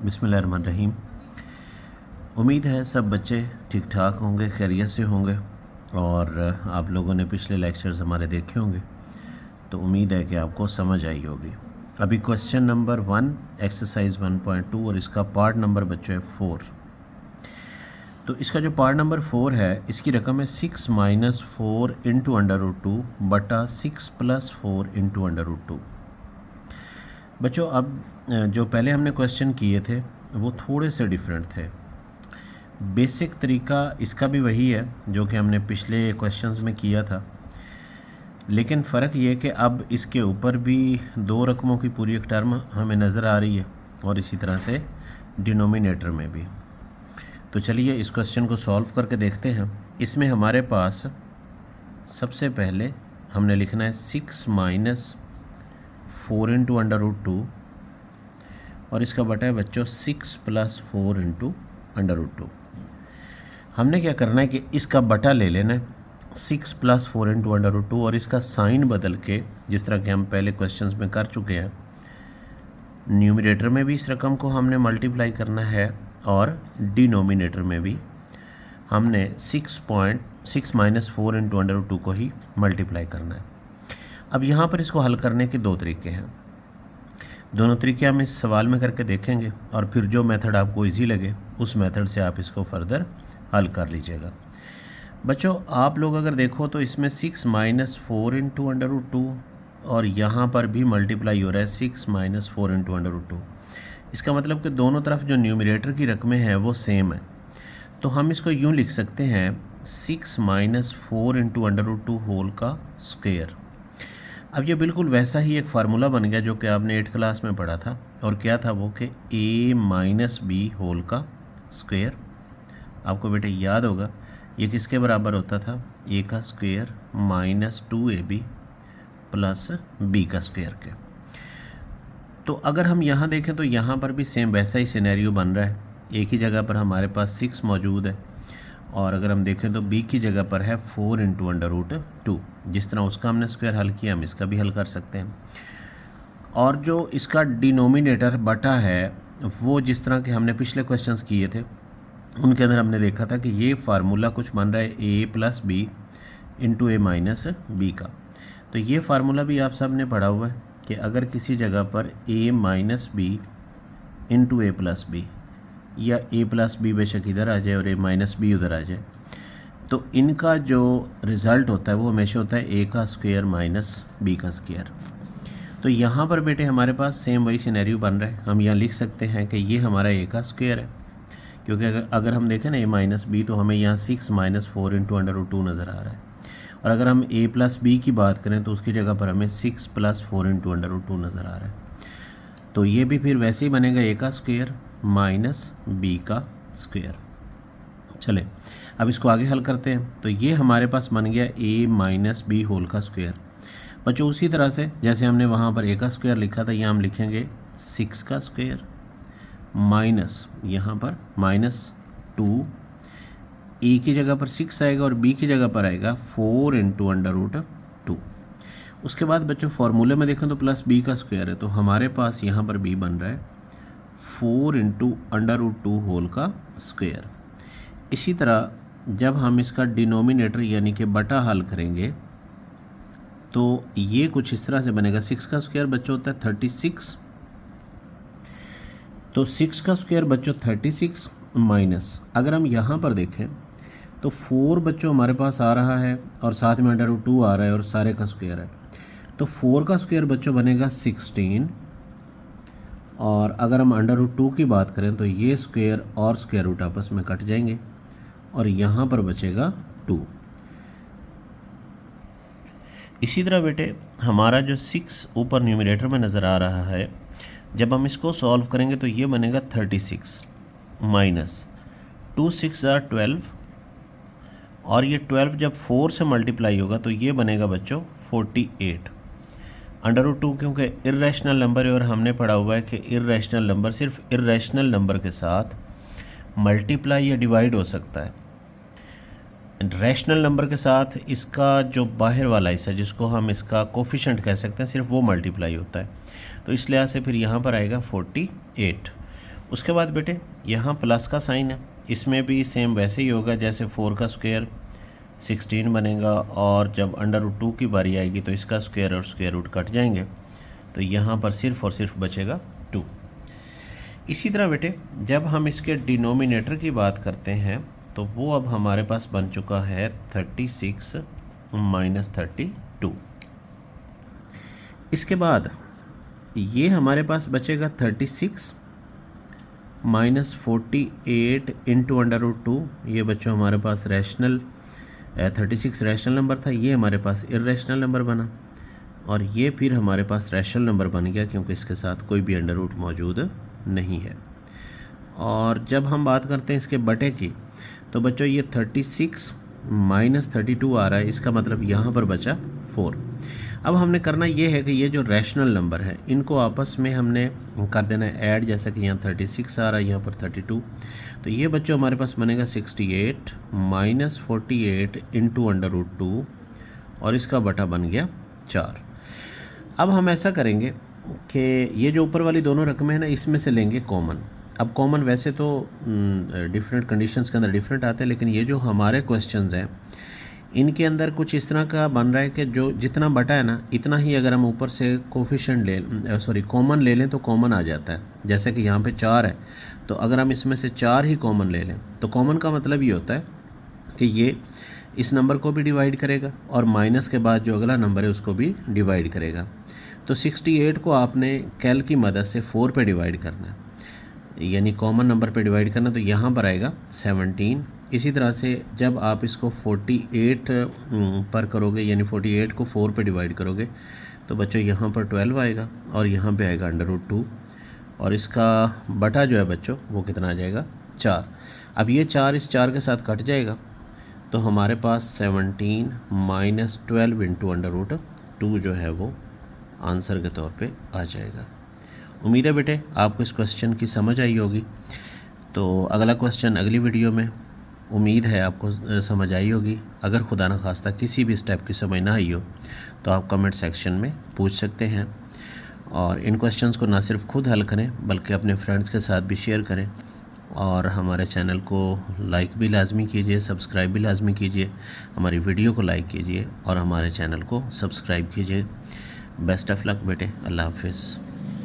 बिस्मिल्लाहिर्रहमानिर्रहीम। उम्मीद है सब बच्चे ठीक ठाक होंगे, खैरियत से होंगे और आप लोगों ने पिछले लेक्चर्स हमारे देखे होंगे, तो उम्मीद है कि आपको समझ आई होगी। अभी क्वेश्चन नंबर 1 एक्सरसाइज 1.2 और इसका पार्ट नंबर बच्चों है 4। तो इसका जो पार्ट नंबर 4 है, इसकी रकम है 6 - 4 इंटू √2 बटा 6 + 4 इंटू √2। बच्चों अब जो पहले हमने क्वेश्चन किए थे वो थोड़े से डिफरेंट थे। बेसिक तरीका इसका भी वही है जो कि हमने पिछले क्वेश्चंस में किया था, लेकिन फ़र्क ये कि अब इसके ऊपर भी 2 रकमों की पूरी एक टर्म हमें नज़र आ रही है और इसी तरह से डिनोमिनेटर में भी। तो चलिए इस क्वेश्चन को सॉल्व करके देखते हैं। इसमें हमारे पास सबसे पहले हमने लिखना है 6 - 4 इंटू √2 और इसका बटा है बच्चों 6 + 4 इंटू √2। हमने क्या करना है कि इसका बटा ले लेना है 6 + 4 इंटू √2 और इसका साइन बदल के, जिस तरह के हम पहले क्वेश्चंस में कर चुके हैं, न्यूमरेटर में भी इस रकम को हमने मल्टीप्लाई करना है और डिनोमिनेटर में भी हमने 6 - 4 इंटू √2 को ही मल्टीप्लाई करना है। अब यहाँ पर इसको हल करने के 2 तरीके हैं। दोनों तरीके हम इस सवाल में करके देखेंगे और फिर जो मेथड आपको इजी लगे उस मेथड से आप इसको फर्दर हल कर लीजिएगा। बच्चों आप लोग अगर देखो तो इसमें 6 - 4 इंटू √2 और यहाँ पर भी मल्टीप्लाई हो रहा है 6 - 4 इंटू √2। इसका मतलब कि दोनों तरफ जो न्यूमरेटर की रकमें हैं वो सेम है। तो हम इसको यूँ लिख सकते हैं 6 - 4 इंटू √2 होल का स्क्वायर। अब ये बिल्कुल वैसा ही एक फार्मूला बन गया जो कि आपने 8th क्लास में पढ़ा था, और क्या था वो कि a - b होल का स्क्वायर। आपको बेटे याद होगा ये किसके बराबर होता था? a का स्क्वायर - 2ab प्लस b का स्क्वायर के। तो अगर हम यहाँ देखें तो यहाँ पर भी सेम वैसा ही सिनेरियो बन रहा है। a की जगह पर हमारे पास 6 मौजूद है और अगर हम देखें तो b की जगह पर है 4 इंटू √2। जिस तरह उसका हमने स्क्वायर हल किया हम इसका भी हल कर सकते हैं। और जो इसका डिनोमिनेटर बटा है वो जिस तरह के हमने पिछले क्वेश्चंस किए थे उनके अंदर हमने देखा था कि ये फार्मूला कुछ बन रहा है a + b into a - b का। तो ये फार्मूला भी आप सब ने पढ़ा हुआ है कि अगर किसी जगह पर a - b into a + b या a + b बेशक इधर आ जाए और a - b उधर आ जाए, तो इनका जो रिज़ल्ट होता है वो हमेशा होता है a का स्क्वायर - b का स्क्वायर। तो यहाँ पर बेटे हमारे पास सेम वही सिनेरियो बन रहा है। हम यहाँ लिख सकते हैं कि ये हमारा a का स्क्वायर है, क्योंकि अगर हम देखें ना a - b तो हमें यहाँ 6 - 4 इंटू √2 नज़र आ रहा है। और अगर हम a + b की बात करें तो उसकी जगह पर हमें 6 + 4 इंटू √2 नज़र आ रहा है। तो ये भी फिर वैसे ही बनेगा a का स्क्वायर - b का स्क्वायर। चले अब इसको आगे हल करते हैं। तो ये हमारे पास बन गया a - b होल का स्क्वायर। बच्चों उसी तरह से जैसे हमने वहाँ पर a का स्क्वायर लिखा था, यहाँ हम लिखेंगे 6 का स्क्वायर माइनस यहाँ पर -2, a की जगह पर 6 आएगा और b की जगह पर आएगा 4 इंटू √2। उसके बाद बच्चों फार्मूले में देखें तो प्लस b का स्क्वायर है, तो हमारे पास यहाँ पर b बन रहा है 4 इंटू √2 होल का स्क्वायर। इसी तरह जब हम इसका डिनोमिनेटर यानी कि बटा हल करेंगे तो ये कुछ इस तरह से बनेगा। 6 का स्क्वायर बच्चों होता है 36, तो 6 का स्क्वायर बच्चों 36 माइनस, अगर हम यहाँ पर देखें तो 4 बच्चों हमारे पास आ रहा है और साथ में √2 आ रहा है और सारे का स्क्वायर है, तो 4 का स्क्वायर बच्चों बनेगा 16। और अगर हम √2 की बात करें तो ये स्क्वायर और स्क्वायर रूट आपस में कट जाएंगे और यहाँ पर बचेगा 2। इसी तरह बेटे हमारा जो 6 ऊपर न्यूमरेटर में नज़र आ रहा है, जब हम इसको सॉल्व करेंगे तो ये बनेगा 36 माइनस 2 6 are 12 और ये 12 जब 4 से मल्टीप्लाई होगा तो ये बनेगा बच्चों 48। √2 क्योंकि इर्रेशनल नंबर है और हमने पढ़ा हुआ है कि इर्रेशनल नंबर सिर्फ इर्रेशनल नंबर के साथ मल्टीप्लाई या डिवाइड हो सकता है। रैशनल नंबर के साथ इसका जो बाहर वाला हिस्सा जिसको हम इसका कोफिशेंट कह सकते हैं सिर्फ वो मल्टीप्लाई होता है, तो इस लिहाज से फिर यहाँ पर आएगा 48। उसके बाद बेटे यहाँ प्लस का साइन है, इसमें भी सेम वैसे ही होगा जैसे 4 का स्क्वायर 16 बनेगा, और जब √2 की बारी आएगी तो इसका स्क्वायर और स्क्वायर रूट कट जाएंगे, तो यहाँ पर सिर्फ और सिर्फ बचेगा 2। इसी तरह बेटे जब हम इसके डिनोमिनेटर की बात करते हैं तो वो अब हमारे पास बन चुका है 36 माइनस 32। इसके बाद ये हमारे पास बचेगा 36 माइनस 48 इंटू √2। ये बच्चों हमारे पास रैशनल 36 रैशनल नंबर था, ये हमारे पास इर्रेशनल नंबर बना, और ये फिर हमारे पास रैशनल नंबर बन गया क्योंकि इसके साथ कोई भी अंडर रूट मौजूद नहीं है। और जब हम बात करते हैं इसके बटे की, तो बच्चों ये 36 माइनस 32 आ रहा है, इसका मतलब यहाँ पर बचा 4। अब हमने करना ये है कि ये जो रैशनल नंबर है इनको आपस में हमने कर देना है ऐड, जैसा कि यहाँ 36 आ रहा है, यहाँ पर 32, तो ये बच्चों हमारे पास बनेगा 68 माइनस 48 इंटू √2, और इसका बटा बन गया 4। अब हम ऐसा करेंगे कि ये जो ऊपर वाली दोनों रकमें हैं ना, इसमें से लेंगे कॉमन। अब कॉमन वैसे तो डिफरेंट कंडीशंस के अंदर डिफरेंट आते हैं, लेकिन ये जो हमारे क्वेश्चंस हैं इनके अंदर कुछ इस तरह का बन रहा है कि जो जितना बटा है ना इतना ही अगर हम ऊपर से कोफिशिएंट कॉमन ले लें तो कॉमन आ जाता है। जैसे कि यहाँ पे 4 है, तो अगर हम इसमें से 4 ही कॉमन ले लें तो कॉमन का मतलब ये होता है कि ये इस नंबर को भी डिवाइड करेगा और माइनस के बाद जो अगला नंबर है उसको भी डिवाइड करेगा। तो 68 को आपने कैल की मदद से 4 पे डिवाइड करना है, यानी कॉमन नंबर पे डिवाइड करना, तो यहाँ पर आएगा 17। इसी तरह से जब आप इसको 48 पर करोगे, यानी 48 को 4 पे डिवाइड करोगे, तो बच्चों यहाँ पर 12 आएगा और यहाँ पे आएगा √2, और इसका बटा जो है बच्चों वो कितना आ जाएगा 4। अब ये 4 इस 4 के साथ कट जाएगा, तो हमारे पास 17 माइनस 12 इंटू √2 जो है वो आंसर के तौर पे आ जाएगा। उम्मीद है बेटे आपको इस क्वेश्चन की समझ आई होगी। तो अगला क्वेश्चन अगली वीडियो में उम्मीद है आपको समझ आई होगी। अगर खुदा न खास्ता किसी भी स्टेप की समझ ना आई हो तो आप कमेंट सेक्शन में पूछ सकते हैं, और इन क्वेश्चंस को ना सिर्फ खुद हल करें बल्कि अपने फ्रेंड्स के साथ भी शेयर करें, और हमारे चैनल को लाइक भी लाजमी कीजिए, सब्सक्राइब भी लाजमी कीजिए, हमारी वीडियो को लाइक कीजिए और हमारे चैनल को सब्सक्राइब कीजिए। बेस्ट ऑफ लक बेटे, अल्लाह हाफिज़।